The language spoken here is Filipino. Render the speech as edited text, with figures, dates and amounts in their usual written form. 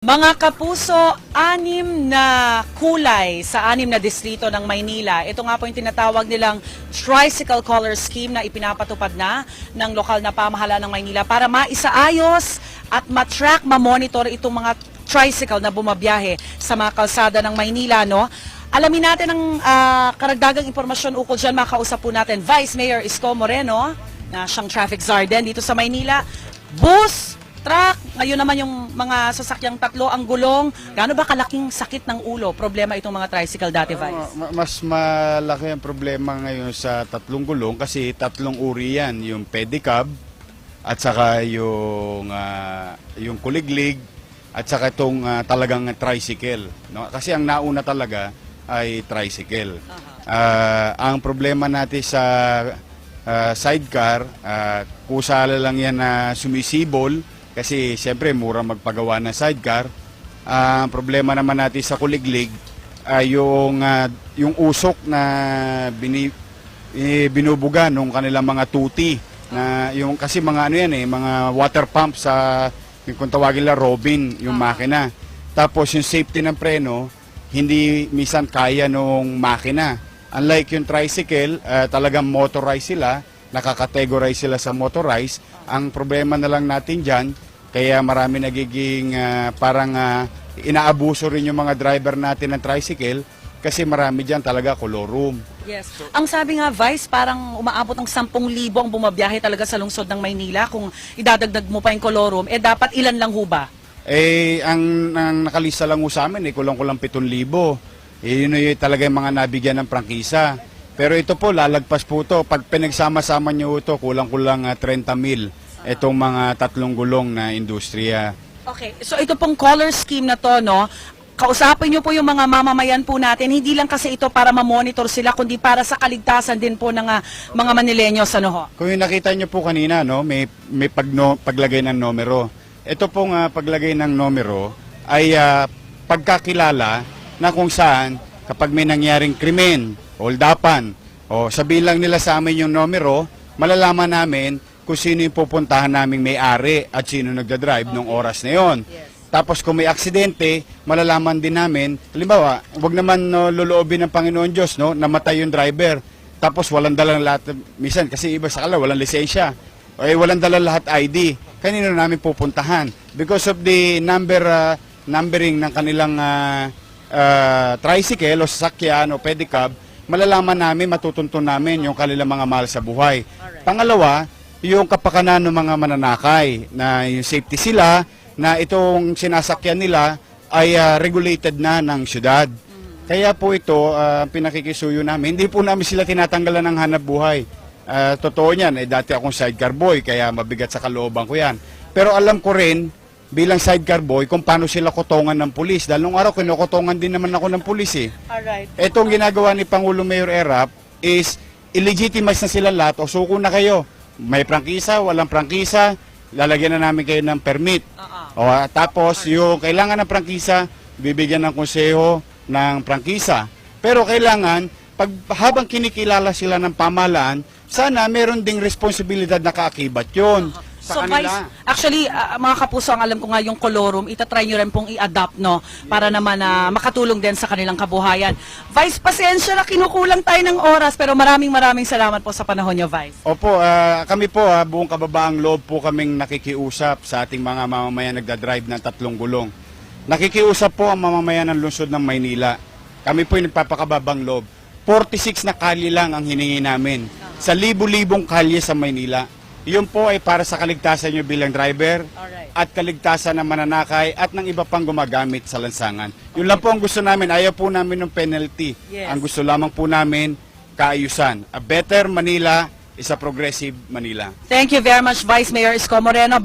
Mga kapuso, 6 na kulay sa 6 na distrito ng Maynila. Ito nga po yung tinatawag nilang Tricycle Color Scheme na ipinapatupad na ng lokal na pamahalaan ng Maynila para maisaayos at matrack, mamonitor itong mga tricycle na bumabiyahe sa mga kalsada ng Maynila. No? Alamin natin ang karagdagang impormasyon ukol dyan. Makausap po natin Vice Mayor Isko Moreno, na siyang traffic czar din dito sa Maynila. Bus, truck, ngayon naman yung mga sasakyang tatlo, ang gulong. Gaano ba kalaking sakit ng ulo? Problema itong mga tricycle dati, Vice? Mas malaki ang problema ngayon sa tatlong gulong kasi tatlong uri yan. Yung pedicab at saka yung kuliglig at saka itong talagang tricycle. No? Kasi ang nauna talaga ay tricycle. Ang problema natin sa sidecar, kusala lang yan na sumisibol. Kasi siyempre mura magpagawa ng sidecar. Ang problema naman natin sa kuliglig ay yung usok na binubuga nung kanilang mga tuti na yung kasi mga ano yan mga water pump sa kung tawagin nila Robin yung makina. Tapos yung safety ng preno hindi minsan kaya nung makina. Unlike yung tricycle, talagang motorized sila, nakakategorize sila sa motorized. Ang problema na lang natin dyan, kaya marami nagiging inaabuso rin yung mga driver natin ng tricycle kasi marami dyan talaga colorum. Yes. Ang sabi nga, Vice, parang umaabot ng 10,000 ang bumabiyahe talaga sa lungsod ng Maynila. Kung idadagdag mo pa yung colorum, dapat ilan lang ho ba? Ang nakalista lang ho sa amin, kulang-kulang 7,000. Yun yung talaga yung mga nabigyan ng prangkisa. Pero ito po, lalagpas po ito. Pag pinagsama-sama nyo ito, kulang-kulang 30,000. Itong mga tatlong gulong na industriya. Okay, so ito pong color scheme na to, no? Kausapin niyo po yung mga mamamayan po natin, hindi lang kasi ito para ma-monitor sila, kundi para sa kaligtasan din po ng mga Manileños, ano ho? Kung yung nakita niyo po kanina, no, may paglagay ng numero. Ito pong paglagay ng numero ay pagkakilala na kung saan kapag may nangyaring krimen, holdapan, o sabihin lang nila sa amin yung numero, malalaman namin kung sino yung pupuntahan naming may-ari at sino nagdadrive nung oras na yon. Yes. Tapos kung may aksidente, malalaman din namin, halimbawa, huwag naman loloobin ng Panginoon Diyos, no, namatay yung driver, tapos walang dalang lahat, minsan kasi iba sa kala, walang lisensya, walang dalang lahat ID, kanino namin pupuntahan? Because of the numbering ng kanilang tricycle o sasakyan o pedicab, malalaman namin, matutuntun namin yung kanilang mga mahal sa buhay. Alright. Pangalawa, yung kapakanan ng mga mananakay, na yung safety sila, na itong sinasakyan nila ay regulated na ng syudad. Kaya po ito, pinakikisuyo namin. Hindi po namin sila tinatanggalan ng hanap buhay. Totoo niyan, dati akong sidecar boy, kaya mabigat sa kalooban ko yan. Pero alam ko rin, bilang sidecar boy, kung paano sila kotongan ng pulis. Dahil nung araw, kinukotongan din naman ako ng pulis eh. Alright. Itong ginagawa ni Pangulo Mayor Erap is illegitimize na sila lahat o suko na kayo. May prangkisa, walang prangkisa, lalagyan na namin kayo ng permit. Tapos yung kailangan ng prangkisa, bibigyan ng konseho ng prangkisa. Pero kailangan, habang kinikilala sila ng pamahalaan, sana meron ding responsibilidad na kaakibat yun. So Vice, actually, mga kapuso, ang alam ko nga yung colorum, itatry nyo rin pong i-adapt, no? Para naman makatulong din sa kanilang kabuhayan. Vice, pasensya na, kinukulang tayo ng oras, pero maraming salamat po sa panahon nyo, Vice. Opo, kami po, buong kababaang loob po kaming nakikiusap sa ating mga mamamayan nagdadrive ng tatlong gulong. Nakikiusap po ang mamamayan ng lungsod ng Maynila. Kami po yung nagpapakababang loob. 46 na kalye lang ang hiningi namin sa libu-libong kalye sa Maynila. Yun po ay para sa kaligtasan nyo bilang driver. Alright. At kaligtasan ng mananakay at ng iba pang gumagamit sa lansangan. Okay. Yun lang po ang gusto namin. Ayaw po namin ng penalty. Yes. Ang gusto lamang po namin, kaayusan. A better Manila is a progressive Manila. Thank you very much, Vice Mayor Isko Moreno.